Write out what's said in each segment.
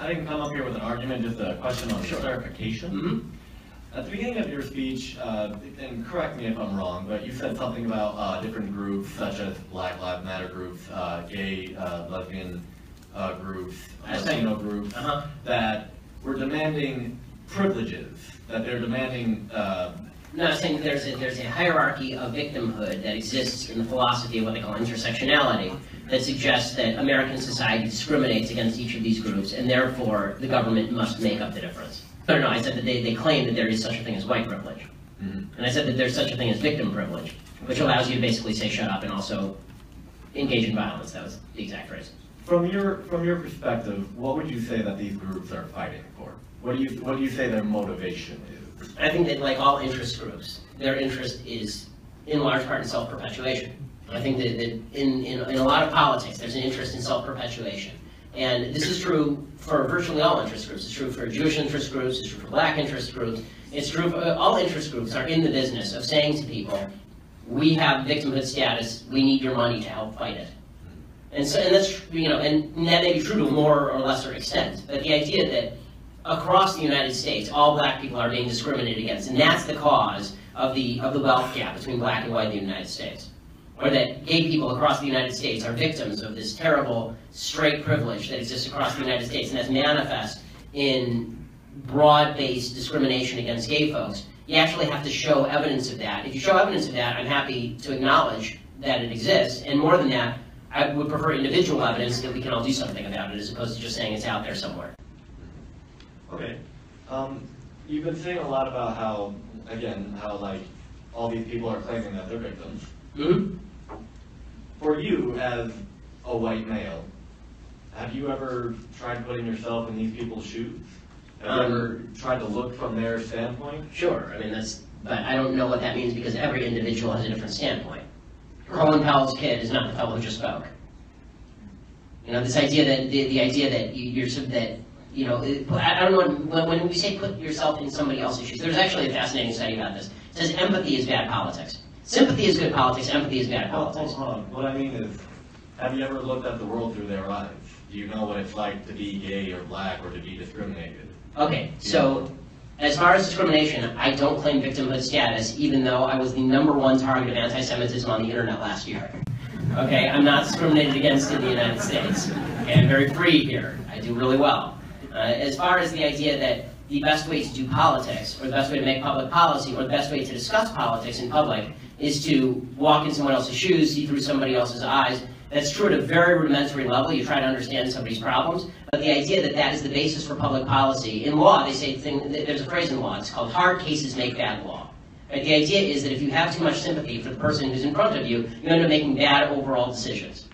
I didn't come up here with an argument, just a question on clarification. Mm-hmm. At the beginning of your speech, and correct me if I'm wrong, but you said something about different groups, such as Black Lives Matter groups, gay, lesbian groups, Latino groups, that were demanding privileges, that they're demanding... No, I'm saying there's a hierarchy of victimhood that exists in the philosophy of what they call intersectionality that suggests that American society discriminates against each of these groups, and therefore the government must make up the difference. No, I said that they claim that there is such a thing as white privilege. Mm-hmm. And I said that there's such a thing as victim privilege, which allows you to basically say shut up and also engage in violence. That was the exact phrase. From your perspective, what would you say that these groups are fighting for? What do you say their motivation is? I think that, like all interest groups, their interest is in large part in self-perpetuation. I think that in a lot of politics, there's an interest in self-perpetuation. And this is true for virtually all interest groups. It's true for Jewish interest groups, it's true for black interest groups, it's true for all interest groups are in the business of saying to people, we have victimhood status, we need your money to help fight it. And so, and that's, and that may be true to a more or lesser extent, but the idea that across the United States, all black people are being discriminated against, and that's the cause of the wealth gap between black and white in the United States. Or that gay people across the United States are victims of this terrible straight privilege that exists across the United States and that's manifest in broad-based discrimination against gay folks. You actually have to show evidence of that. If you show evidence of that, I'm happy to acknowledge that it exists, and more than that, I would prefer individual evidence that we can all do something about it as opposed to just saying it's out there somewhere. Okay. You've been saying a lot about how like all these people are claiming that they're victims. Mm-hmm. For you, as a white male, have you ever tried putting yourself in these people's shoes? Have you ever tried to look from their standpoint? Sure. I mean, but I don't know what that means because every individual has a different standpoint. Colin Powell's kid is not the fellow who just spoke. This idea that the idea that I don't know when we say put yourself in somebody else's shoes. There's actually a fascinating study about this. It says empathy is bad politics. Sympathy is good politics, empathy is bad politics. Hold on. What I mean is, have you ever looked at the world through their eyes? Do you know what it's like to be gay or black or to be discriminated? Okay, so as far as discrimination, I don't claim victimhood status, even though I was the #1 target of anti-Semitism on the internet last year. Okay, I'm not discriminated against in the United States. Okay, I'm very free here. I do really well. As far as the idea that the best way to do politics, or the best way to make public policy, or the best way to discuss politics in public is to walk in someone else's shoes, see through somebody else's eyes. That's true at a very rudimentary level. You try to understand somebody's problems. But the idea that that is the basis for public policy, in law, they say, there's a phrase in law, it's called hard cases make bad law. Right? The idea is that if you have too much sympathy for the person who's in front of you, you end up making bad overall decisions.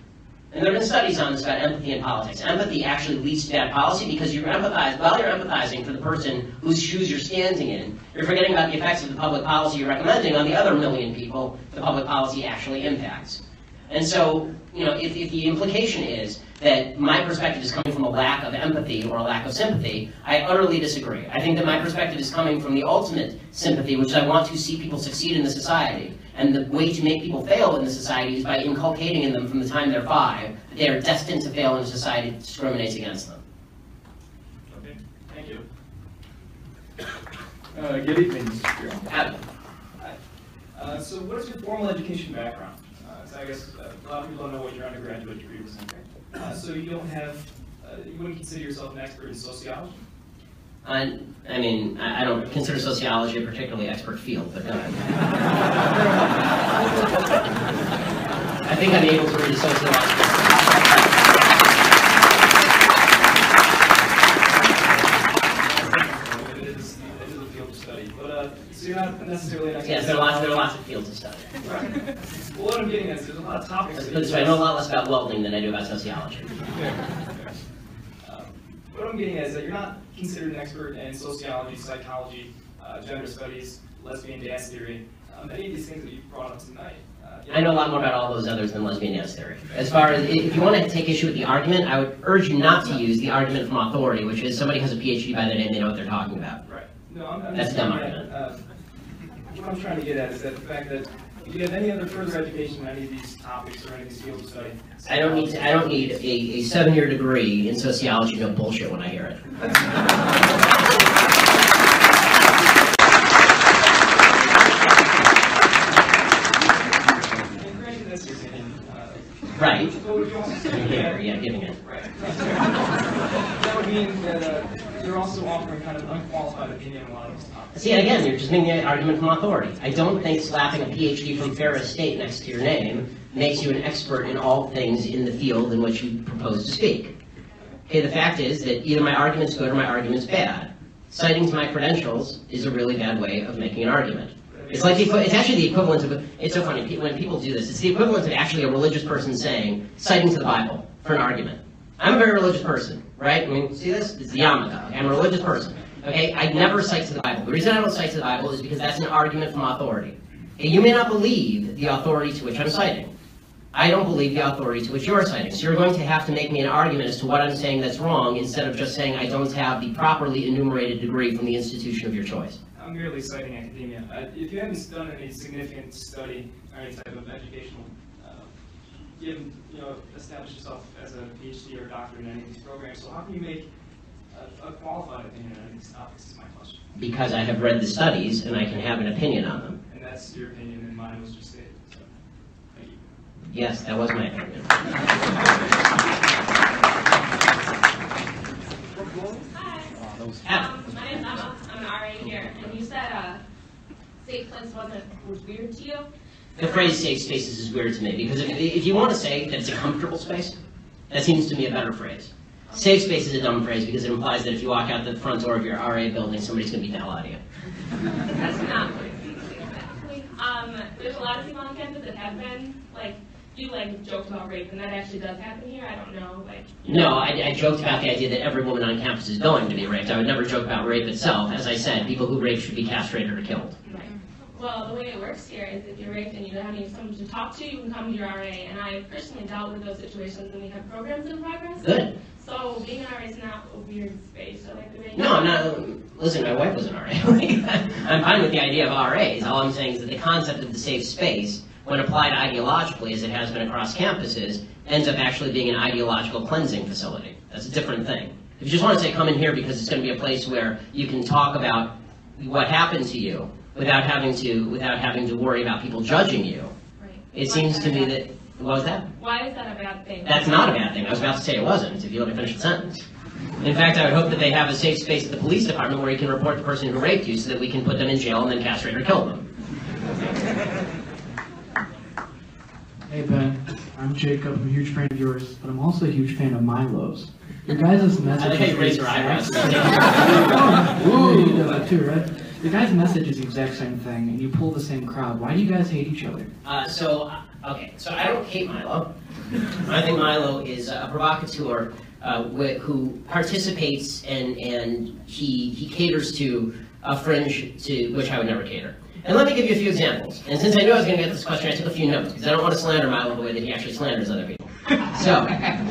And there have been studies on this about empathy in politics. Empathy actually leads to bad policy because while you're empathizing for the person whose shoes you're standing in, you're forgetting about the effects of the public policy you're recommending on the other million people the public policy actually impacts. And so, if the implication is that my perspective is coming from a lack of empathy or a lack of sympathy, I utterly disagree. I think that my perspective is coming from the ultimate sympathy, which is I want to see people succeed in the society. And the way to make people fail in the society is by inculcating in them from the time they're 5 that they are destined to fail in a society that discriminates against them. Okay, thank you. Good evening, Mr. Shapiro. Adam. Hi. So what is your formal education background? So I guess a lot of people don't know what your undergraduate degree was in. So you don't have, you wouldn't consider yourself an expert in sociology? I mean, I don't consider sociology a particularly expert field, but go ahead. I think I'm able to read a sociological. It is a field of study, but so you're not necessarily an expert. Yes, there are lots of fields of study. Right. Well, what I'm getting at is there's a lot of topics. Let's put it this way, I know a lot less about welding than I do about sociology. What I'm getting at is that you're not considered an expert in sociology, psychology, gender studies, lesbian dance theory, any of these things that you've brought up tonight. I know a lot more about all those others than lesbian dance theory. As far as, if you want to take issue with the argument, I would urge you not to use the argument from authority, which is somebody has a PhD by their name, they know what they're talking about. Right. No, I'm That's a dumb argument. What I'm trying to get at is that the fact that Do you have any other further education in any of these topics or any of these fields of study? I don't need a 7-year degree in sociology. No bullshit when I hear it. Right. Yeah, giving it. Right. That would mean that you're also offering kind of an unqualified opinion on a lot of these topics. See, again, you're just making the argument from authority. I don't think slapping a PhD from Ferris State next to your name makes you an expert in all things in the field in which you propose to speak. Okay, the fact is that either my argument's good or my argument's bad. Citing to my credentials is a really bad way of making an argument. It's like it's actually the equivalent of, it's so funny, when people do this, it's the equivalent of actually a religious person saying, citing to the Bible for an argument. I'm a very religious person, right? I mean, see this? It's the yarmulke. Okay? I'm a religious person. Okay? I never cite to the Bible. The reason I don't cite to the Bible is because that's an argument from authority. Okay? You may not believe the authority to which I'm citing. I don't believe the authority to which you're citing. So you're going to have to make me an argument as to what I'm saying that's wrong instead of just saying I don't have the properly enumerated degree from the institution of your choice. I'm merely citing academia. If you haven't done any significant study or any type of educational, you haven't established yourself as a PhD or a doctorate in any of these programs, so how can you make a qualified opinion on any of these topics is my question. Because I have read the studies and I can have an opinion on them. And that's your opinion and mine was just stated. So, thank you. Yes, that was my opinion. Hi. My name's Emma. I'm an RA here. And you said safe place was weird to you? The phrase safe spaces is weird to me because if you want to say that it's a comfortable space, that seems to me a better phrase. Safe space is a dumb phrase because it implies that if you walk out the front door of your RA building, somebody's going to beat the hell out of you. That's not what it means exactly. There's a lot of people on campus that have been, like, you joked about rape, and that actually does happen here. I don't know, No, I joked about the idea that every woman on campus is going to be raped. I would never joke about rape itself. As I said, people who rape should be castrated or killed. Right. Well, the way it works here is if you're raped and you don't have someone to talk to, you can come to your RA. And I personally dealt with those situations, and we have programs in progress. Good. So being an RA is not a weird space. So No, I'm not. Listen, my wife was an RA. I'm fine with the idea of RAs. All I'm saying is that the concept of the safe space, when applied ideologically, as it has been across campuses, ends up actually being an ideological cleansing facility. That's a different thing. If you just want to say come in here because it's going to be a place where you can talk about what happened to you without having to worry about people judging you, right. It seems to me that, what was that? Why is that a bad thing? That's not a bad thing. I was about to say it wasn't, if you let me finish the sentence. In fact, I would hope that they have a safe space at the police department where you can report the person who raped you so that we can put them in jail and then castrate or kill them. Hey Ben, I'm Jacob. I'm a huge fan of yours, but I'm also a huge fan of Milo's. Your guys' message. I like how you raise your eyebrows. Ooh, you do that too, right? Your guys' message is the exact same thing, and you pull the same crowd. Why do you guys hate each other? So I don't hate Milo. I think Milo is a provocateur who participates and he caters to a fringe to which I would never cater. And let me give you a few examples. And since I knew I was going to get this question, I took a few notes, because I don't want to slander Milo the way that he actually slanders other people. So,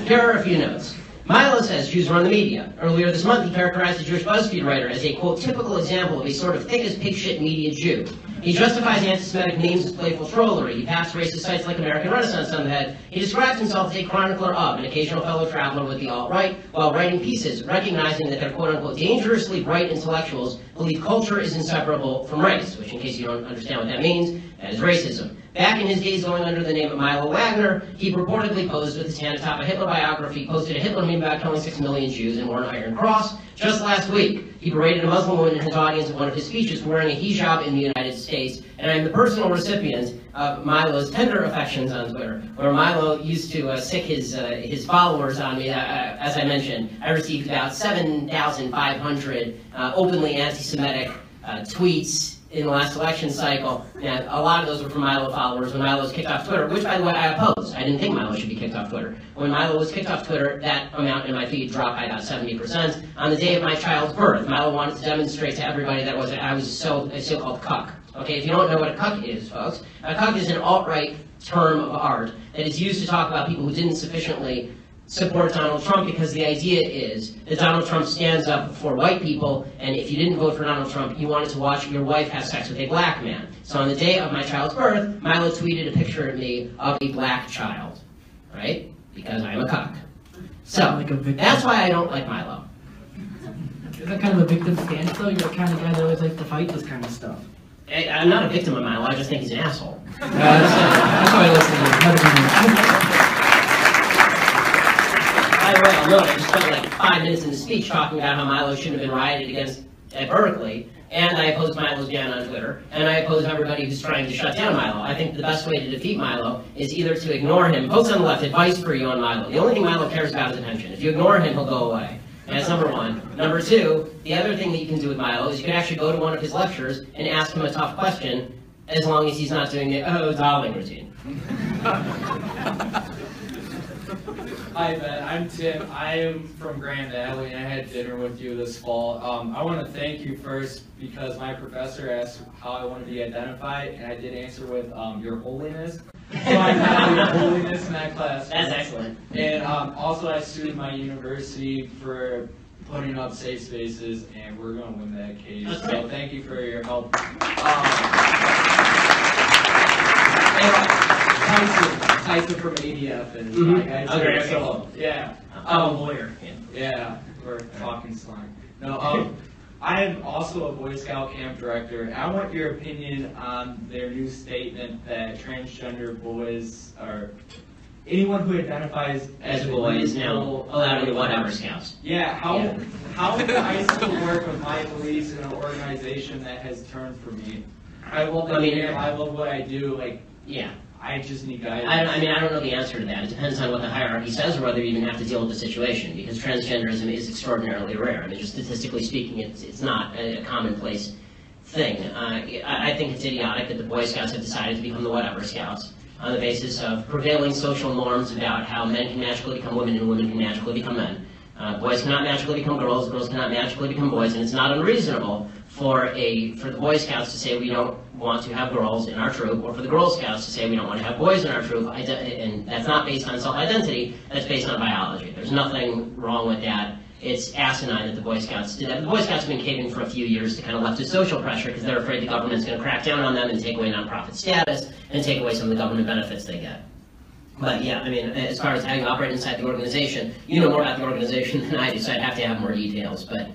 here are a few notes. Milo says Jews run the media. Earlier this month, he characterized a Jewish BuzzFeed writer as a, quote, typical example of a sort of thick-as-pig-shit media Jew. He justifies anti-Semitic memes as playful trollery. He pats racist sites like American Renaissance on the head. He describes himself as a chronicler of, an occasional fellow traveler with the alt-right, while writing pieces, recognizing that their quote-unquote dangerously bright intellectuals believe culture is inseparable from race, which, in case you don't understand what that means, that is racism. Back in his days going under the name of Milo Wagner, he purportedly posed with his hand atop a Hitler biography, posted a Hitler meme about killing 6 million Jews, and wore an iron cross. Just last week, he berated a Muslim woman in his audience at one of his speeches for wearing a hijab in the United States, and I'm the personal recipient of Milo's tender affections on Twitter, where Milo used to sick his followers on me. As I mentioned, I received about 7,500 openly anti-Semitic tweets in the last election cycle. And a lot of those were from Milo followers when Milo was kicked off Twitter, which, by the way, I opposed. I didn't think Milo should be kicked off Twitter. When Milo was kicked off Twitter, that amount in my feed dropped by about 70%. On the day of my child's birth, Milo wanted to demonstrate to everybody that I was a so-called cuck. Okay, if you don't know what a cuck is, folks, a cuck is an alt-right term of art that is used to talk about people who didn't sufficiently support Donald Trump because the idea is that Donald Trump stands up for white people, and if you didn't vote for Donald Trump, you wanted to watch your wife have sex with a black man. So on the day of my child's birth, Milo tweeted a picture of me of a black child, right? Because I'm a cuck. So that's why I don't like Milo. Is that kind of a victim stance, though? You're the kind of guy that always likes to fight this kind of stuff. I'm not a victim of Milo, I just think he's an asshole. That's why I listen to him. By the way, I'll note, I just spent like 5 minutes in the speech talking about how Milo shouldn't have been rioted against at Berkeley, and I oppose Milo's ban on Twitter, and I oppose everybody who's trying to shut down Milo. I think the best way to defeat Milo is either to ignore him. Folks on the left, advice for you on Milo. The only thing Milo cares about is attention. If you ignore him, he'll go away. That's number one. Number two, the other thing that you can do with Milo is you can actually go to one of his lectures and ask him a tough question, as long as he's not doing the dialing routine. Hi Ben, I'm Tim. I am from Grand Valley and I had dinner with you this fall. I want to thank you first because my professor asked how I want to be identified and I did answer with your holiness. So I got your holiness in that class. That's excellent. And also I sued my university for putting up safe spaces and we're going to win that case. That's so great. thank you for your help. Tyson from ADF and my guys. Okay. So, yeah. I'm a lawyer. Yeah, we're talking slang. No, I am also a Boy Scout camp director. I want your opinion on their new statement that transgender boys or anyone who identifies As a boy is now allowed in whatever Scouts. Yeah, how can I still work with my beliefs in an organization that has turned for me? I love the camp, I love what I do, Yeah. I just need guidance. I don't know the answer to that. It depends on what the hierarchy says or whether you even have to deal with the situation, because transgenderism is extraordinarily rare. I mean, just statistically speaking, it's not a commonplace thing. I think it's idiotic that the Boy Scouts have decided to become the whatever Scouts on the basis of prevailing social norms about how men can magically become women and women can magically become men. Boys cannot magically become girls, girls cannot magically become boys, and it's not unreasonable for the Boy Scouts to say we don't want to have girls in our troop, or for the Girl Scouts to say we don't want to have boys in our troop, and that's not based on self-identity, that's based on biology. There's nothing wrong with that. It's asinine that the Boy Scouts did that. The Boy Scouts have been caving for a few years to kind of leftist social pressure because they're afraid the government's going to crack down on them and take away nonprofit status and take away some of the government benefits they get. But yeah, I mean, as far as how you operate inside the organization, you know more about the organization than I do, so I'd have to have more details. But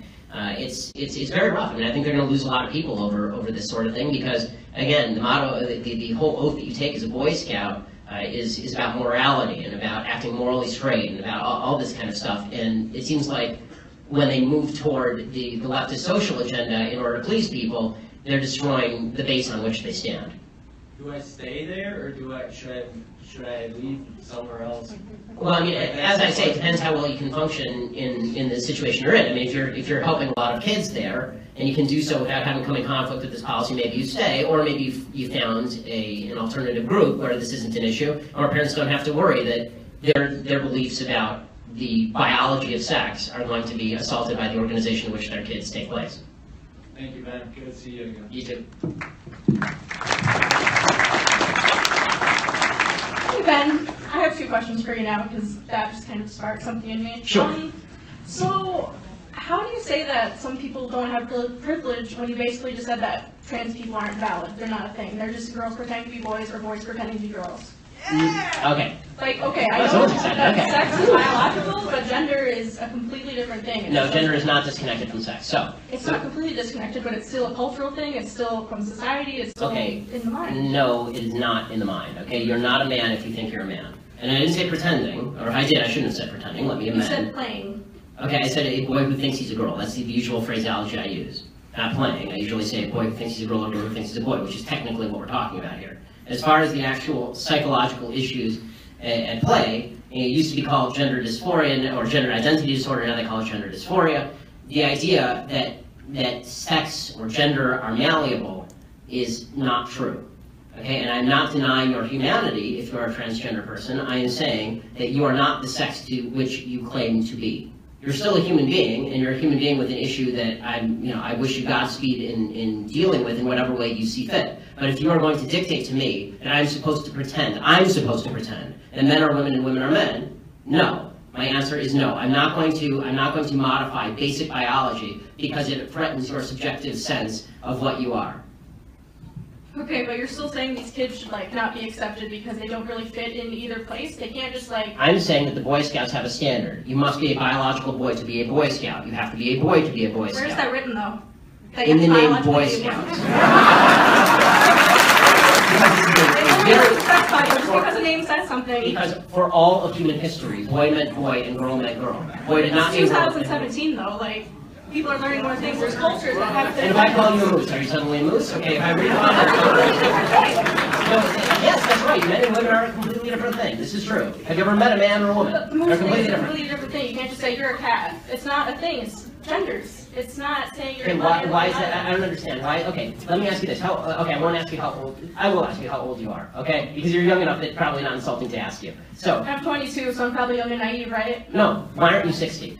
it's very rough. I mean, I think they're going to lose a lot of people over this sort of thing because, again, the motto, the whole oath that you take as a Boy Scout is about morality and about acting morally straight and about all this kind of stuff. And it seems like when they move toward the leftist social agenda in order to please people, they're destroying the base on which they stand. Do I stay there, or should I leave somewhere else? Well, I mean, as I say, it depends how well you can function in the situation you're in. I mean, if you're helping a lot of kids there, and you can do so without having come in conflict with this policy, maybe you stay, or maybe you found an alternative group where this isn't an issue, or parents don't have to worry that their beliefs about the biology of sex are going to be assaulted by the organization in which their kids take place. Thank you, Ben. Good to see you again. You too. Hey Ben, I have 2 questions for you now because that just kind of sparked something in me. Sure. So, how do you say that some people don't have privilege when you basically just said that trans people aren't valid? They're not a thing. They're just girls pretending to be boys or boys pretending to be girls. Okay. Like, okay, I That's know what you said, that okay. sex is biological, but gender is a completely different thing. It's No, just gender is not disconnected from sex. So. It's not completely disconnected, but it's still a cultural thing. It's still from society. It's still Okay. in the mind. No, it is not in the mind. Okay, you're not a man if you think you're a man. And I didn't say pretending, or if I did, I shouldn't have said pretending. Let me You amend. said playing. Okay, I said a boy who thinks he's a girl. That's the usual phraseology I use. Not playing. I usually say a boy who thinks he's a girl or a girl who thinks he's a boy, which is technically what we're talking about here. As far as the actual psychological issues at play, it used to be called gender dysphoria or gender identity disorder. Now they call it gender dysphoria. The idea that sex or gender are malleable is not true. Okay, and I'm not denying your humanity if you're a transgender person. I am saying that you are not the sex to which you claim to be. You're still a human being, and you're a human being with an issue that I wish you Godspeed in dealing with in whatever way you see fit. But if you are going to dictate to me that I'm supposed to pretend that men are women and women are men, no. My answer is no. I'm not going to modify basic biology because it threatens your subjective sense of what you are. Okay, but you're still saying these kids should like not be accepted because they don't really fit in either place? They can't just like... I'm saying that the Boy Scouts have a standard. You must be a biological boy to be a Boy Scout. You have to be a boy to be a Boy Scout. Where's that written though? That In the you name have to Boy biologically be a Scouts. They literally specify it just because a name says something. Because for all of human history, boy meant boy and girl meant girl. Boy did not mean It's girl. 2017 though, like, people are learning more things. There's cultures that have And if I call you a moose, are you suddenly a moose? Okay, if I read on yes, that's right. Men and women are a completely different thing. This is true. Have you ever met a man or a woman? But They're most completely things are a different. completely different thing. You can't just say you're a cat. It's not a thing. It's genders. It's not saying you're Okay, a why is that? I don't understand. Why? Okay, let me ask you this. Okay, I won't ask you how old. I will ask you how old you are. Okay, because you're young enough that it's probably not insulting to ask you. So. I'm 22, so I'm probably young and naive, right? No. Why aren't you 60?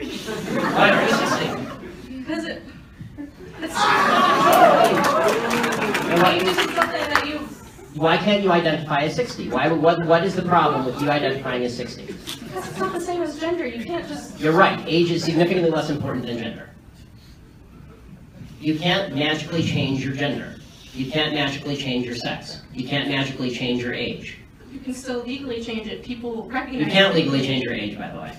Why aren't you 60? Because it's And why- this is something that you... Why can't you identify as 60? What is the problem with you identifying as 60? Because it's not the same as gender. You can't just... You're right. Age is significantly less important than gender. You can't magically change your gender. You can't magically change your sex. You can't magically change your age. You can still legally change it. People recognize You can't it. legally change your age, by the way.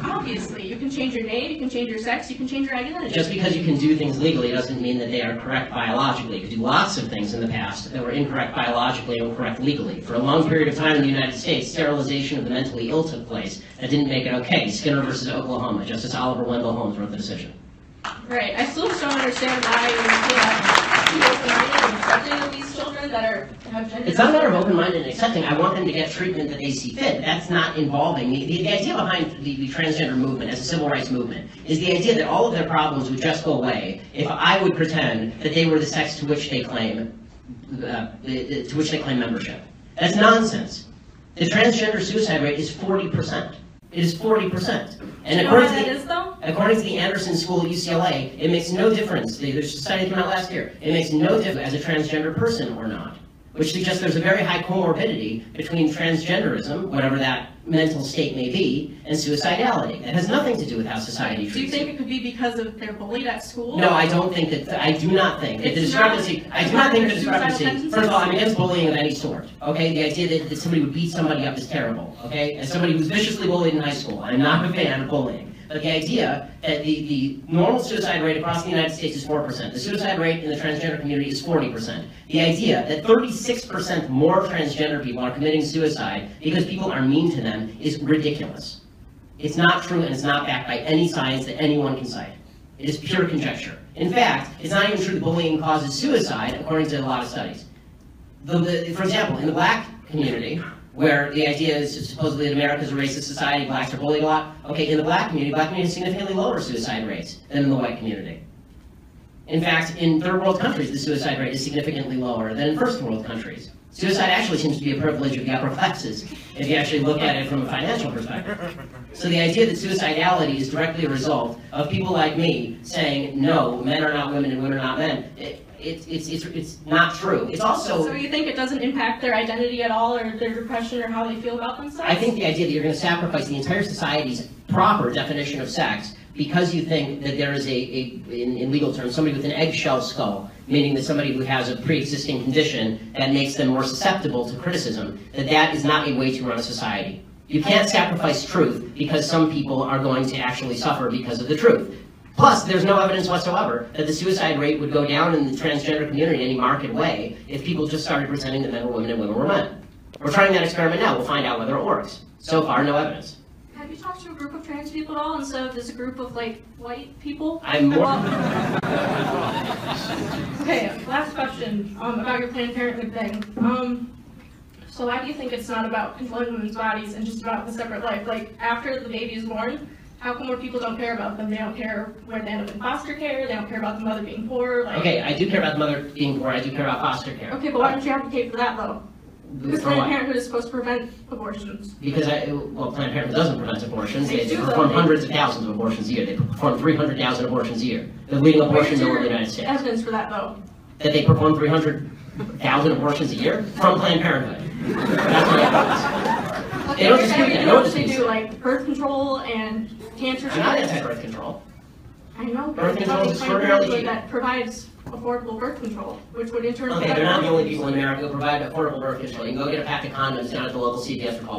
Obviously. You can change your name, you can change your sex, you can change your identity. Just because you can do things legally doesn't mean that they are correct biologically. You could do lots of things in the past that were incorrect biologically and correct legally. For a long period of time in the United States, sterilization of the mentally ill took place. That didn't make it okay. Skinner versus Oklahoma. Justice Oliver Wendell Holmes wrote the decision. Right. I still just don't understand why you have people open-minded and accepting of these children that have gender. It's not a matter of open-minded and accepting. I want them to get treatment that they see fit. That's not involving me. The idea behind the transgender movement as a civil rights movement is the idea that all of their problems would just go away if I would pretend that they were the sex to which they claim membership. That's nonsense. The transgender suicide rate is 40%. It is 40%. And Do you know why that is, though? according to the Anderson School at UCLA, it makes no difference. The study came out last year. It makes no difference as a transgender person or not, which suggests there's a very high comorbidity between transgenderism, whatever that mental state may be, and suicidality. That has nothing to do with how society treats Do you think it could be because of they're bullied at school? No, I don't think that. I do not think that the discrepancy. I do not think the discrepancy. First of all, I'm against bullying of any sort. Okay, the idea that somebody would beat somebody up is terrible. Okay, as somebody who's viciously bullied in high school, I'm not a fan of bullying. But the idea that the normal suicide rate across the United States is 4%. The suicide rate in the transgender community is 40%. The idea that 36% more transgender people are committing suicide because people are mean to them is ridiculous. It's not true, and it's not backed by any science that anyone can cite. It is pure conjecture. In fact, it's not even true that bullying causes suicide, according to a lot of studies. For example, in the black community, where the idea is supposedly that America is a racist society, blacks are bullied a lot. Okay, in the black community has significantly lower suicide rates than in the white community. In fact, in third world countries, the suicide rate is significantly lower than in first world countries. Suicide actually seems to be a privilege of the upper classes, if you actually look at it from a financial perspective. So the idea that suicidality is directly a result of people like me saying, no, men are not women and women are not men, it's not true. It's also... So you think it doesn't impact their identity at all, or their depression, or how they feel about themselves? I think the idea that you're going to sacrifice the entire society's proper definition of sex because you think that there is in legal terms, somebody with an eggshell skull, meaning that somebody who has a pre-existing condition that makes them more susceptible to criticism, that is not a way to run a society. You can't sacrifice truth because some people are going to actually suffer because of the truth. Plus, there's no evidence whatsoever that the suicide rate would go down in the transgender community in any marked way if people just started pretending that men were women and women were men. We're trying that experiment now. We'll find out whether it works. So far, no evidence. Have you talked to a group of trans people at all instead of this group of, like, white people? I'm more... Okay, last question about your Planned Parenthood thing. So why do you think it's not about controlling women's bodies and just about the separate life? Like, after the baby is born, how come more people don't care about them? They don't care where they end up in foster care, they don't care about the mother being poor, like... Okay, I do care about the mother being poor, I do care about foster care. Okay, but why don't you advocate for that, though? Because For Planned what? Parenthood is supposed to prevent abortions. Because, Planned Parenthood doesn't prevent abortions. They do, perform though. hundreds of thousands of abortions a year. They perform 300,000 abortions a year. The leading abortion mill in the United States. Evidence for that, though. That they perform 300,000 abortions a year from Planned Parenthood. That's my evidence. They don't dispute that. No one They disputes do it. like birth control and cancer I'm not treatment. anti-birth control. I know, Birth but it's control only is Planned extraordinarily Parenthood cheap. that provides affordable birth control, which would in turn. Okay, provide they're not the only abortion. people in America who provide affordable birth control. You can go get a pack of condoms down at the local CVS for $12.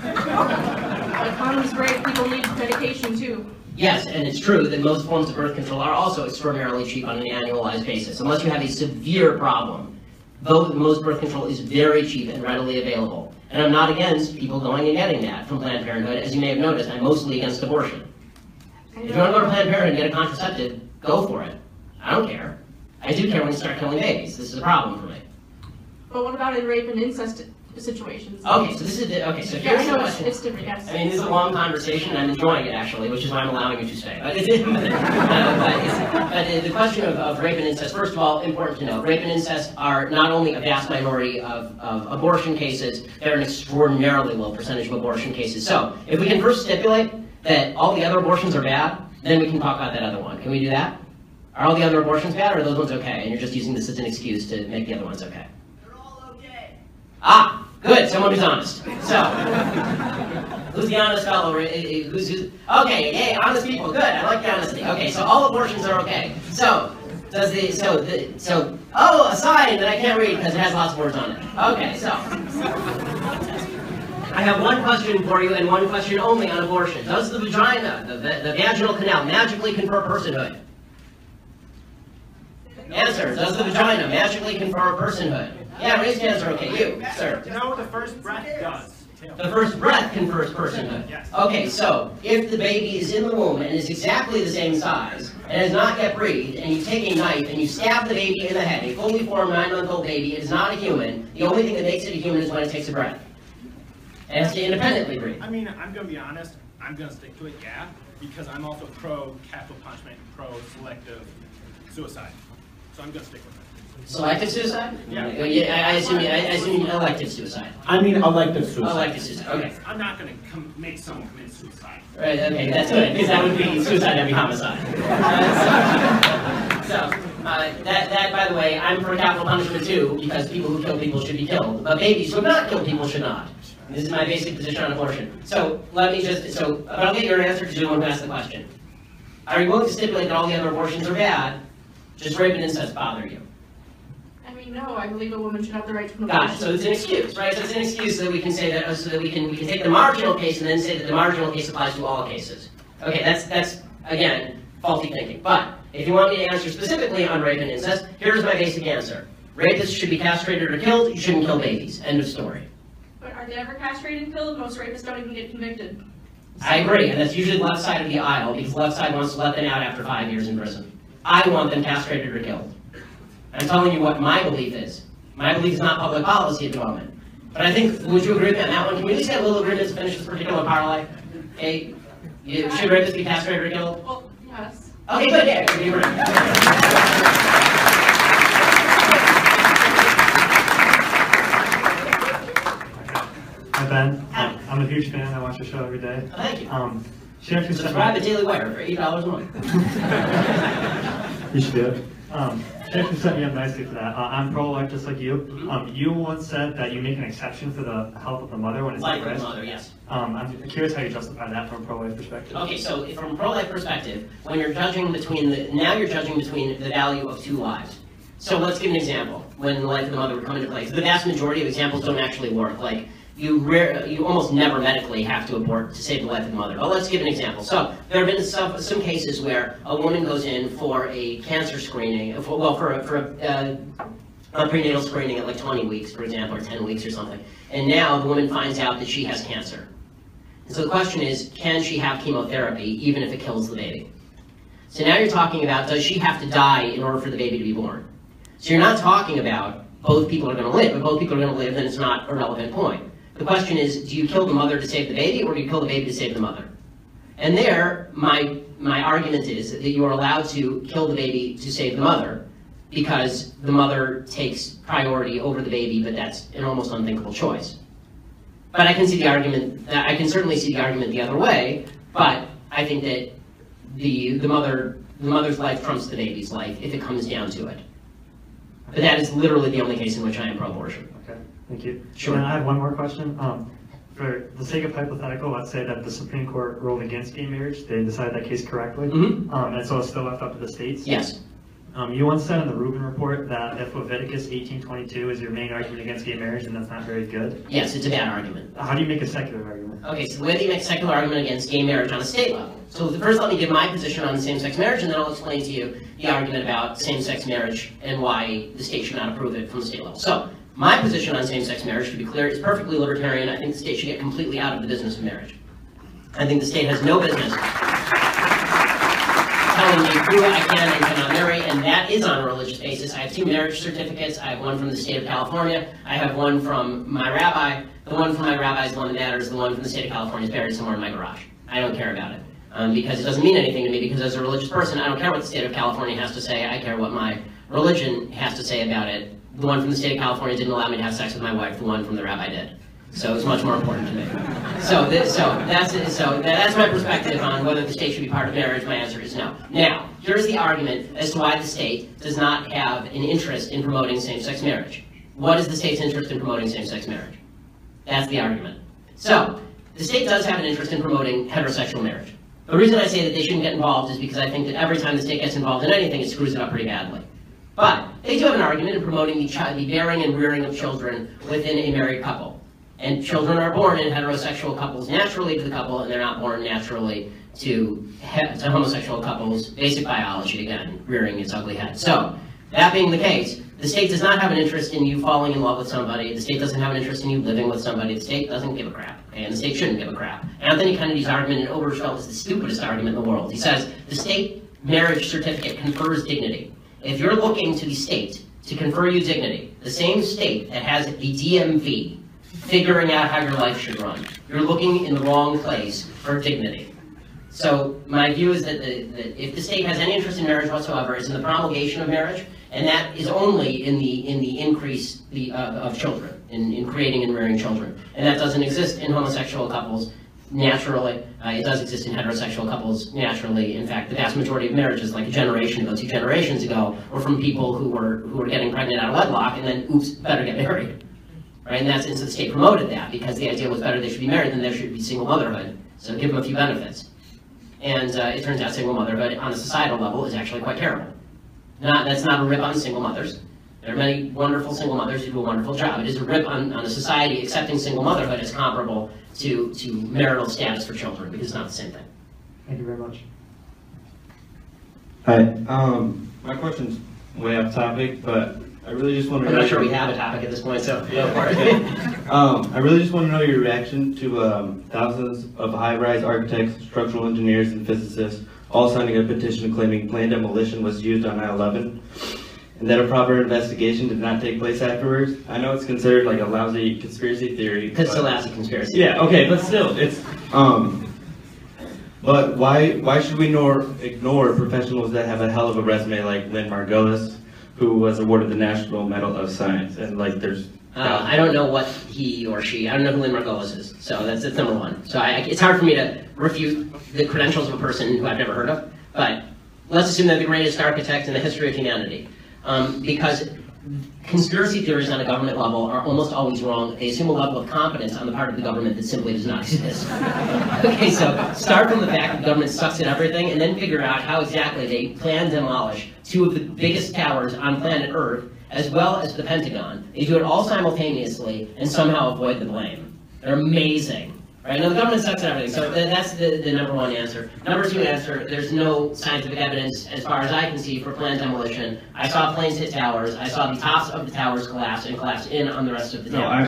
But condoms break, people need medication too. Yes, and it's true that most forms of birth control are also extraordinarily cheap on an annualized basis. Unless you have a severe problem, though most birth control is very cheap and readily available. And I'm not against people going and getting that from Planned Parenthood. As you may have noticed, I'm mostly against abortion. If you want to go to Planned Parenthood and get a contraceptive, go for it. I don't care. I do care when you start killing babies. This is a problem for me. But what about in rape and incest situations? Okay, so this is okay. So Yeah, I here's the know question. it's different, yes. I mean, this is a long conversation, and I'm enjoying it actually, which is why I'm allowing you to stay. But, but the question of rape and incest, first of all, important to note, rape and incest are not only a vast minority of abortion cases, they're an extraordinarily low percentage of abortion cases. So, if we can first stipulate that all the other abortions are bad, then we can talk about that other one. Can we do that? Are all the other abortions bad, or are those ones okay? And you're just using this as an excuse to make the other ones okay. They're all okay. Ah, good. Someone who's honest. So, who's the honest fellow? Who's okay? Yay, honest people. Good. I like the honesty. Okay, so all abortions are okay. So, oh, a sign that I can't read because it has lots of words on it. Okay, so. I have one question for you and one question only on abortion. Does the vagina, the vaginal canal, magically confer personhood? Answer. Does the vagina magically confer personhood? Yeah, raise hands are okay. You, sir. You know what the first breath does? The first breath confers personhood. Yes. Okay, so if the baby is in the womb and is exactly the same size and has not yet breathed, and you take a knife and you stab the baby in the head, a fully formed 9-month-old baby, it is not a human. The only thing that makes it a human is when it takes a breath. It has to independently breathe. I mean, I'm going to be honest. I'm going to stick to it, yeah, because I'm also pro-capital punishment and pro-selective suicide. So I'm going to stick with it. Selective suicide? Yeah. I assume elective suicide. I mean elective suicide. Elective suicide, okay. I'm not going to make someone commit suicide. Right, okay, that's good, because that would be suicide, that'd be homicide. That, by the way, I'm for capital punishment too, because people who kill people should be killed, but babies who have not killed people should not. This is my basic position on abortion. So, let me just, but I'll get your answer to the one who asked the question. Are you willing to stipulate that all the other abortions are bad, just rape and incest bother you? I mean, no, I believe a woman should have the right to an Got it. abortion. So it's an excuse, right? So it's an excuse so that we can say that, so that we can take the marginal case and then say that the marginal case applies to all cases. Okay, that's again faulty thinking. But if you want me to answer specifically on rape and incest, here's my basic answer: rapists should be castrated or killed. You shouldn't kill babies. End of story. But are they ever castrated and killed? Most rapists don't even get convicted. I agree, and that's usually the left side of the aisle because the left side wants to let them out after 5 years in prison. I want them castrated or killed. I'm telling you what my belief is. My belief is not public policy at the moment. But I think, would you agree with me on that one? Can we at least get a little agreement to finish this particular parlay? Okay? Should rapists be castrated or killed? Well, yes. Okay, good, yeah, you agree. Hi Ben, I'm a huge fan. I watch your show every day. Thank you. She actually sent Subscribe me, to Daily Wire for $8 a month. you should do it. She actually set me up nicely for that. I'm pro-life just like you. You once said that you make an exception for the health of the mother when it's Life at of risk. the mother, yes. I'm curious how you justify that from a pro-life perspective. Okay, so from a pro-life perspective, when you're judging between you're judging between the value of 2 lives. So let's give an example when the life of the mother would come into play. The vast majority of examples don't actually work. Like you almost never medically have to abort to save the life of the mother. But let's give an example. So there have been some cases where a woman goes in for a cancer screening, for a prenatal screening at like 20 weeks, for example, or 10 weeks or something. And now the woman finds out that she has cancer. And so the question is, can she have chemotherapy even if it kills the baby? So now you're talking about, does she have to die in order for the baby to be born? So you're not talking about both people are going to live. If both people are going to live, then it's not a relevant point. The question is, do you kill the mother to save the baby, or do you kill the baby to save the mother? And there, my argument is that you are allowed to kill the baby to save the mother, because the mother takes priority over the baby, but that's an almost unthinkable choice. But I can see the argument, I can certainly see the argument the other way, but I think that the mother's life trumps the baby's life if it comes down to it. But that is literally the only case in which I am pro-abortion. Okay, thank you. Sure. And I have one more question. for the sake of hypothetical, let's say that the Supreme Court ruled against gay marriage, they decided that case correctly, and so it's still left up to the states? Yes. You once said in the Rubin Report that if Leviticus 18:22 is your main argument against gay marriage, then that's not very good. Yes, it's a bad argument. How do you make a secular argument? Okay, so the way that you make a secular argument against gay marriage on a state level. So first let me give my position on same-sex marriage, and then I'll explain to you the argument about same-sex marriage and why the state should not approve it from the state level. So my position on same-sex marriage, to be clear, is perfectly libertarian. I think the state should get completely out of the business of marriage. I think the state has no business telling me who I can and cannot marry, and that is on a religious basis. I have 2 marriage certificates. I have one from the state of California. I have one from my rabbi. The one from my rabbi is the one that matters. The one from the state of California is buried somewhere in my garage. I don't care about it because it doesn't mean anything to me, because as a religious person, I don't care what the state of California has to say. I care what my religion has to say about it. The one from the state of California didn't allow me to have sex with my wife. The one from the rabbi did. So it's much more important to me. So that's my perspective on whether the state should be part of marriage. My answer is no. Now, here's the argument as to why the state does not have an interest in promoting same-sex marriage. What is the state's interest in promoting same-sex marriage? That's the argument. So, the state does have an interest in promoting heterosexual marriage. The reason I say that they shouldn't get involved is because I think that every time the state gets involved in anything, it screws it up pretty badly. But they do have an argument in promoting the bearing and rearing of children within a married couple. And children are born in heterosexual couples naturally to the couple, and they're not born naturally to homosexual couples. Basic biology, again, rearing its ugly head. So, that being the case, the state does not have an interest in you falling in love with somebody. The state doesn't have an interest in you living with somebody. The state doesn't give a crap, okay? And the state shouldn't give a crap. Anthony Kennedy's argument in Obergefell is the stupidest argument in the world. He says the state marriage certificate confers dignity. If you're looking to the state to confer you dignity, the same state that has the DMV figuring out how your life should run, you're looking in the wrong place for dignity. So my view is that if the state has any interest in marriage whatsoever, it's in the promulgation of marriage, and that is only in the increase of children, in creating and rearing children. And that doesn't exist in homosexual couples naturally. It does exist in heterosexual couples naturally. In fact, the vast majority of marriages, like a generation ago, 2 generations ago, were from people who were getting pregnant out of wedlock and then, oops, better get married. Right? And so the state promoted that because the idea was better they should be married than there should be single motherhood. So give them a few benefits. And it turns out single motherhood on a societal level is actually quite terrible. That's not a rip on single mothers. There are many wonderful single mothers who do a wonderful job. It is a rip on a society accepting single motherhood as comparable to marital status for children, because it's not the same thing. Thank you very much. Hi. My question's way off topic, but I really just want to... I'm not sure we have a topic at this point, so go for it. I really just want to know your reaction to thousands of high-rise architects, structural engineers, and physicists all signing a petition claiming planned demolition was used on 9/11, and that a proper investigation did not take place afterwards. I know it's considered like a lousy conspiracy theory. It's a lousy conspiracy. Yeah, okay, but still, it's... But why should we ignore professionals that have a hell of a resume like Lynn Margulis, who was awarded the National Medal of Science, and like there's... I don't know what he or she, I don't know who Lynn Margulis is, so that's number one. So it's hard for me to refute the credentials of a person who I've never heard of, but let's assume they're the greatest architect in the history of humanity. Because conspiracy theories on a government level are almost always wrong. They assume a level of competence on the part of the government that simply does not exist. Okay, so start from the fact that the government sucks at everything, and then figure out how exactly they plan to demolish 2 of the biggest towers on planet Earth, as well as the Pentagon. They do it all simultaneously and somehow avoid the blame. They're amazing. Right? Now, the government sucks at everything, so that's the number 1 answer. Number 2 answer, there's no scientific evidence, as far as I can see, for planned demolition. I saw planes hit towers. I saw the tops of the towers collapse and collapse in on the rest of the towers. No, I